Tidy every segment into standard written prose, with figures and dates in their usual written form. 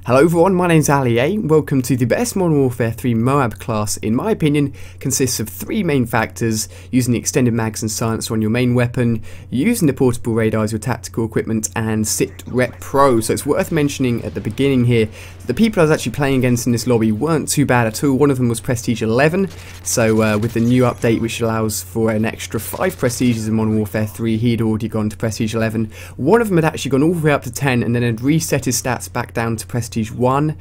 Hello everyone, my name's Ali A. Welcome to the best Modern Warfare 3 MOAB class. In my opinion, consists of three main factors: using the extended mags and silencer on your main weapon, using the portable radar as your tactical equipment, and Sit Rep Pro. So it's worth mentioning at the beginning here, the people I was actually playing against in this lobby weren't too bad at all. One of them was Prestige 11, so with the new update which allows for an extra 5 Prestiges in Modern Warfare 3, he'd already gone to Prestige 11. One of them had actually gone all the way up to 10 and then had reset his stats back down to Prestige 1,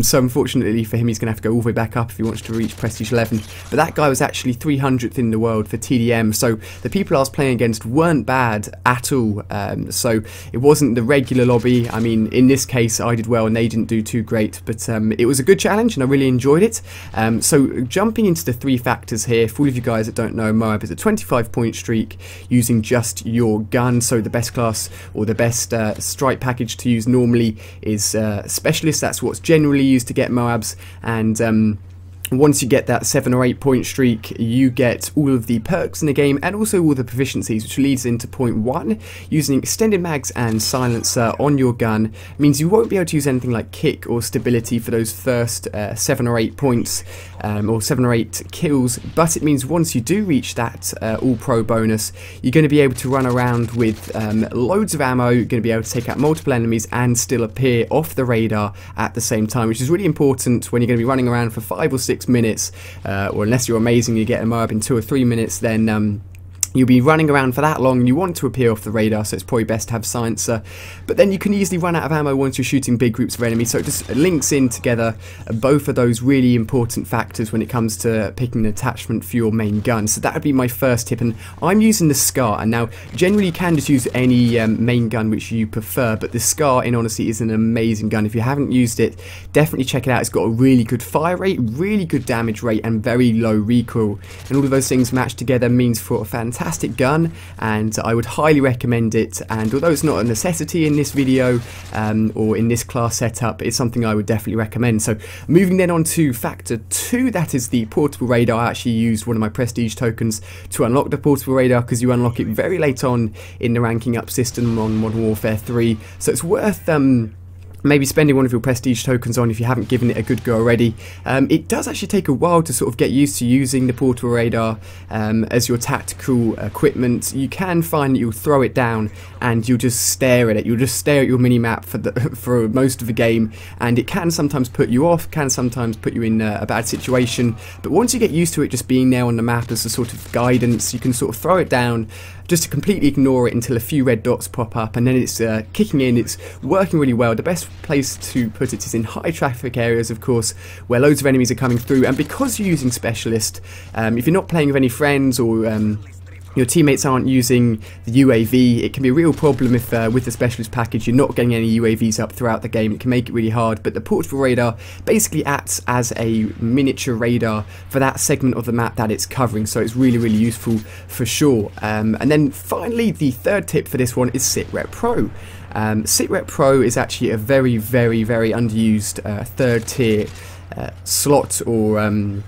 so unfortunately for him he's going to have to go all the way back up if he wants to reach Prestige 11, but that guy was actually 300th in the world for TDM, so the people I was playing against weren't bad at all, so it wasn't the regular lobby. I mean, in this case I did well and they didn't do too great, but it was a good challenge and I really enjoyed it. So jumping into the three factors here, for all of you guys that don't know, MOAB is a 25-point streak using just your gun, so the best class or the best strike package to use normally is Specialist. That's what's generally used to get MOABs, and once you get that 7 or 8 point streak, you get all of the perks in the game and also all the proficiencies, which leads into point 1. Using extended mags and silencer on your gun means you won't be able to use anything like kick or stability for those first 7 or 8 points or 7 or 8 kills, but it means once you do reach that all pro bonus, you're going to be able to run around with loads of ammo. You're going to be able to take out multiple enemies and still appear off the radar at the same time, which is really important when you're going to be running around for 5 or 6 minutes, or unless you're amazing you get a MOAB in 2 or 3 minutes, then you'll be running around for that long and you want to appear off the radar, so it's probably best to have silencer. But then you can easily run out of ammo once you're shooting big groups of enemies, so it just links in together both of those really important factors when it comes to picking an attachment for your main gun. So that would be my first tip, and I'm using the SCAR. And now generally you can just use any main gun which you prefer, but the SCAR in honesty is an amazing gun. If you haven't used it, definitely check it out. It's got a really good fire rate, really good damage rate, and very low recoil, and all of those things matched together means for a fantastic gun, and I would highly recommend it. And although it's not a necessity in this video or in this class setup, it's something I would definitely recommend. So moving then on to factor 2, that is the portable radar. I actually used one of my prestige tokens to unlock the portable radar, because you unlock it very late on in the ranking up system on Modern Warfare 3, so it's worth maybe spending one of your prestige tokens on if you haven't given it a good go already. It does actually take a while to sort of get used to using the portable radar as your tactical equipment. You can find that you'll throw it down and you'll just stare at it. You'll just stare at your mini-map for most of the game, and it can sometimes put you off, can sometimes put you in a bad situation, but once you get used to it just being there on the map as a sort of guidance, you can sort of throw it down just to completely ignore it until a few red dots pop up, and then it's kicking in. It's working really well. The best place to put it is in high traffic areas, of course, where loads of enemies are coming through, and because you're using Specialist, if you're not playing with any friends or your teammates aren't using the UAV, it can be a real problem if with the Specialist package you're not getting any UAVs up throughout the game. It can make it really hard, but the portable radar basically acts as a miniature radar for that segment of the map that it's covering, so it's really, really useful for sure. And then finally, the third tip for this one is Sit Rep Pro. Sit Rep Pro is actually a very, very, very underused third tier slot or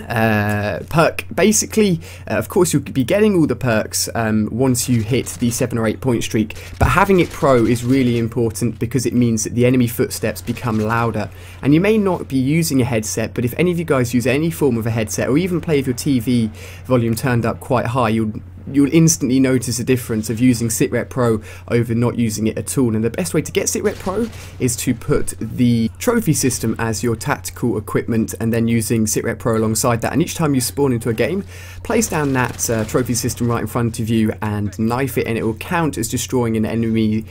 perk. Basically, of course you'll be getting all the perks once you hit the 7 or 8 point streak, but having it pro is really important because it means that the enemy footsteps become louder. And you may not be using a headset, but if any of you guys use any form of a headset or even play with your TV volume turned up quite high, you'll instantly notice a difference of using Sit Rep Pro over not using it at all. And the best way to get Sit Rep Pro is to put the trophy system as your tactical equipment and then using Sit Rep Pro alongside that. And each time you spawn into a game, place down that trophy system right in front of you and knife it, and it will count as destroying an enemy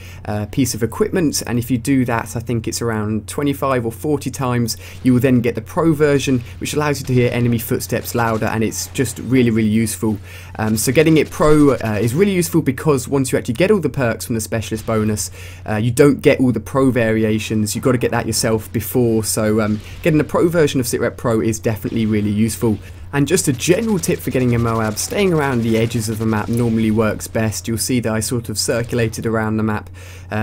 piece of equipment. And if you do that, I think it's around 25 or 40 times, you will then get the pro version, which allows you to hear enemy footsteps louder, and it's just really, really useful. So getting it pro is really useful because once you actually get all the perks from the Specialist bonus, you don't get all the pro variations. You've got to get that yourself before, so getting the pro version of Sit Rep Pro is definitely really useful. And just a general tip for getting a MOAB, staying around the edges of the map normally works best. You'll see that I sort of circulated around the map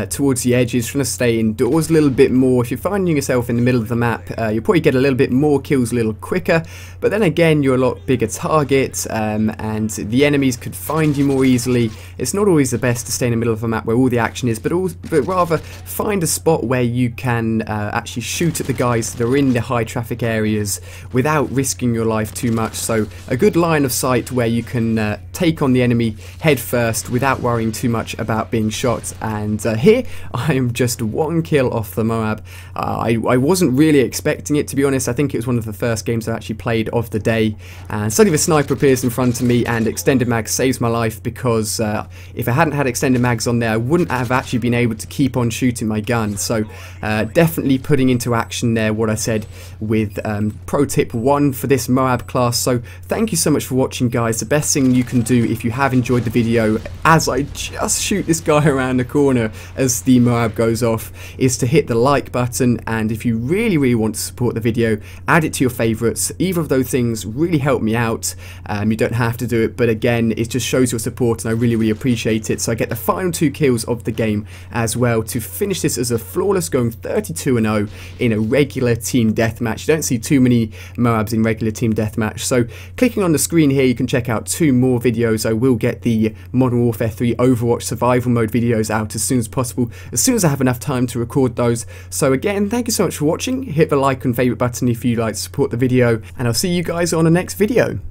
towards the edges, trying to stay indoors a little bit more. If you're finding yourself in the middle of the map, you'll probably get a little bit more kills a little quicker, but then again you're a lot bigger target and the enemies could find you more easily. It's not always the best to stay in the middle of a map where all the action is, but rather find a spot where you can actually shoot at the guys that are in the high traffic areas without risking your life too much. So a good line of sight where you can take on the enemy head first without worrying too much about being shot. And here I am just one kill off the MOAB. I wasn't really expecting it, to be honest. I think it was one of the first games I actually played of the day, and suddenly the sniper appears in front of me and extended mag saves my life, because if I hadn't had extended mags on there I wouldn't have actually been able to keep on shooting my gun. So definitely putting into action there what I said with pro tip 1 for this MOAB class. So thank you so much for watching, guys. The best thing you can do if you have enjoyed the video, as I just shoot this guy around the corner as the MOAB goes off, is to hit the like button, and if you really want to support the video, add it to your favourites. Either of those things really help me out. You don't have to do it, but again, it just shows your support and I really appreciate it. So I get the final 2 kills of the game as well to finish this as a flawless, going 32-0 in a regular team deathmatch. You don't see too many MOABs in regular team deathmatch. So clicking on the screen here, you can check out 2 more videos. I will get the Modern Warfare 3 Overwatch survival mode videos out as soon as possible, as soon as I have enough time to record those. So again, thank you so much for watching. Hit the like and favourite button if you'd like to support the video, and I'll see you guys on the next video.